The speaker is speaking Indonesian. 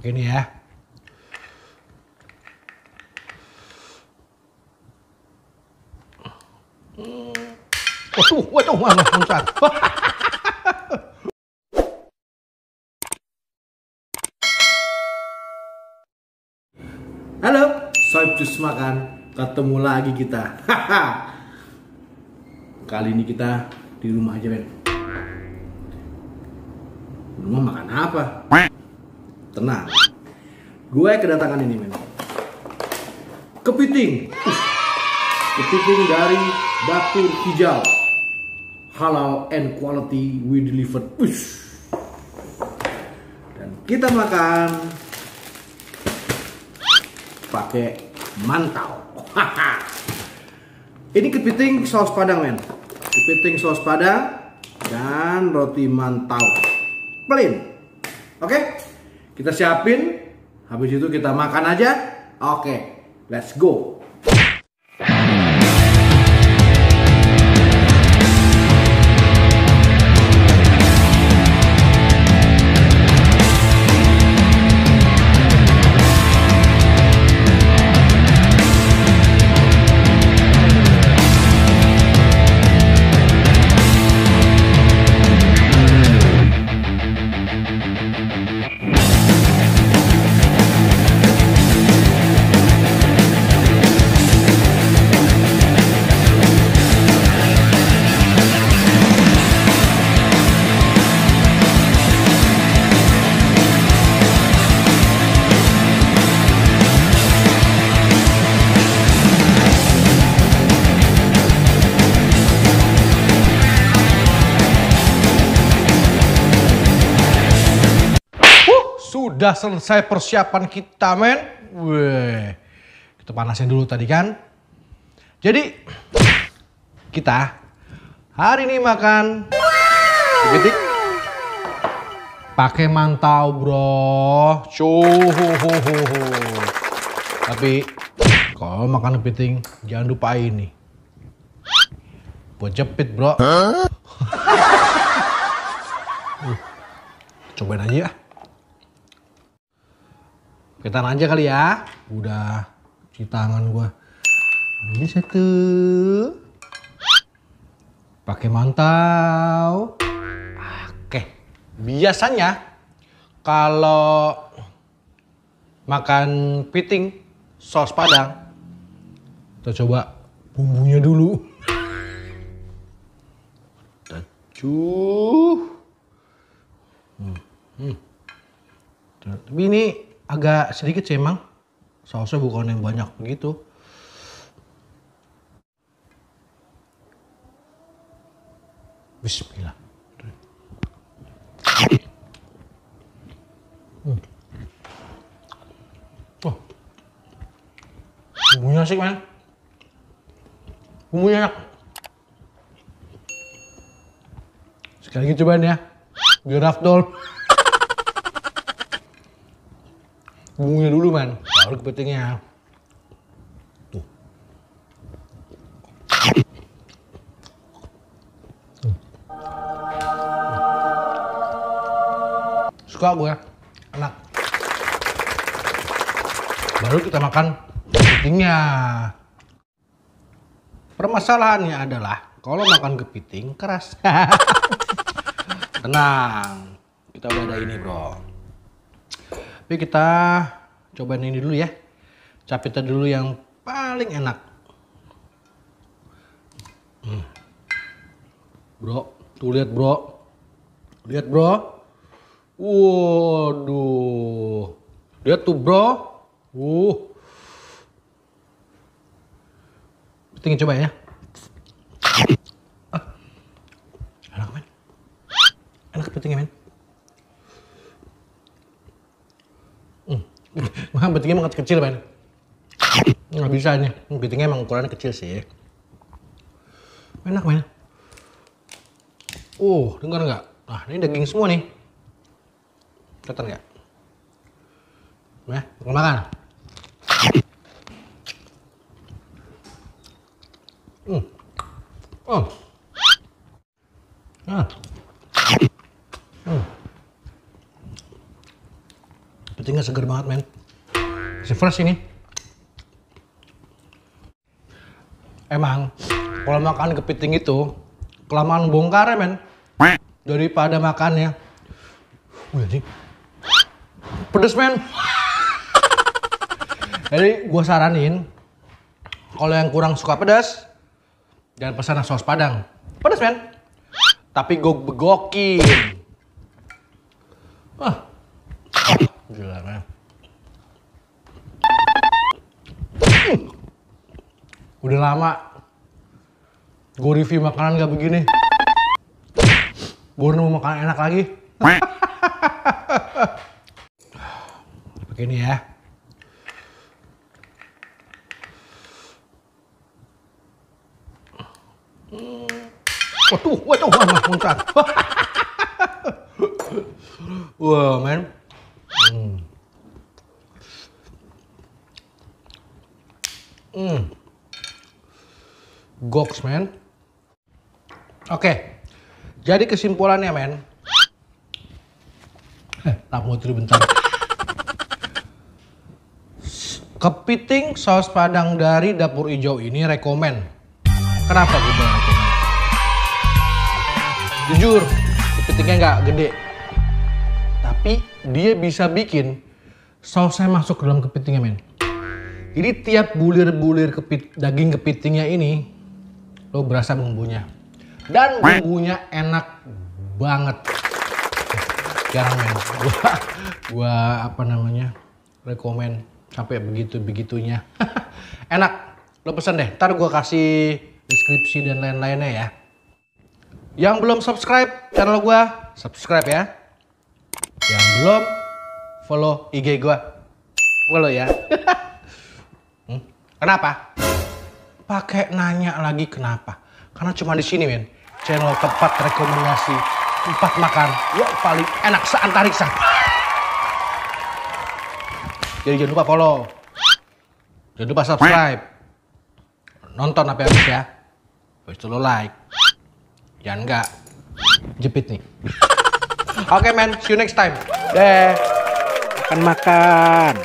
Pakai ini ya. Waduh, mana muncrat. Halo, Soib Cus Makan, ketemu lagi kita. Kali ini kita di rumah aja, men. Rumah makan apa? Tenang, gue kedatangan ini, men. Kepiting. Kepiting dari Dapur Hijau. Halal and quality we delivered. Dan kita makan pakai mantau. Ini kepiting saus padang, men. Kepiting saus padang dan roti mantau plain. Oke, kita siapin. Habis itu kita makan aja. Oke, let's go. Sudah selesai persiapan kita, men. Wih, kita panasin dulu tadi kan. Jadi kita hari ini makan kepiting pakai mantau, bro. Tapi kalau makan kepiting jangan lupa ini buat jepit, bro. Cobain aja ya. Kita aja kali ya. Udah cuci tangan gua. Ini satu. Pakai mantau. Oke. Biasanya kalau makan kepiting saus padang, kita coba bumbunya dulu. Tapi ini agak sedikit sih emang, sausnya bukan yang banyak begitu. Bismillah. Oh, bumbunya asik, man. Bumbunya enak. Sekali lagi cobain ya, biar afdol. Bumbunya dulu, man, baru kepitingnya. Tuh. Suka gue, enak. Baru kita makan kepitingnya. Permasalahannya adalah kalau makan kepiting keras. Tenang, kita udah ada ini, bro. Tapi kita cobain ini dulu ya. Capitnya dulu yang paling enak. Bro, tuh lihat, bro. Lihat, bro. Waduh. Lihat tuh, bro. Tinggal coba ya. Enak, men. Enak kepitingnya, men. Kepitingnya emang kecil, men. Nggak bisa nih. Kepitingnya emang ukurannya kecil sih. Enak, men. Dengar nggak? Nah, ini daging semua nih. Kelihatan nggak? Nah, makan. Kepitingnya seger banget, men. Masih fresh ini. Emang kalau makan kepiting itu kelamaan bongkar ya, men. Daripada makannya. Wih, anjing. Pedes, men. Jadi gue saranin kalau yang kurang suka pedas jangan pesan saus padang. Pedas, men. Tapi gue begokin. Gila, men. Udah lama gue review makanan gak begini. Gue nemu makanan enak lagi. Begini ya. Waduh, muncrat. Wah, men. Goks, men. Oke. Jadi kesimpulannya, men. Tamu dulu bentar. Kepiting saus padang dari Dapur Ijo ini rekomen. Kenapa gue bilang rekomen? Jujur, kepitingnya nggak gede. Tapi dia bisa bikin sausnya masuk ke dalam kepitingnya, men. Jadi tiap bulir-bulir daging kepitingnya ini, lo berasa bumbunya. Dan bumbunya enak banget. Jarang, men. Gua rekomen sampai begitu-begitunya. Enak. Lo pesen deh, ntar gua kasih deskripsi dan lain-lainnya ya. Yang belum subscribe channel gua, subscribe ya. Yang belum, follow IG gua. Follow ya. Kenapa? Pakai nanya lagi kenapa? Karena cuma di sini, men. Channel tempat rekomendasi tempat makan yang paling enak se-antariksa. Jadi jangan lupa follow. Jangan lupa subscribe. Nonton sampai habis ya. Habis itu lo like. Jangan enggak jepit nih. Oke, men, see you next time. Deh. Makan.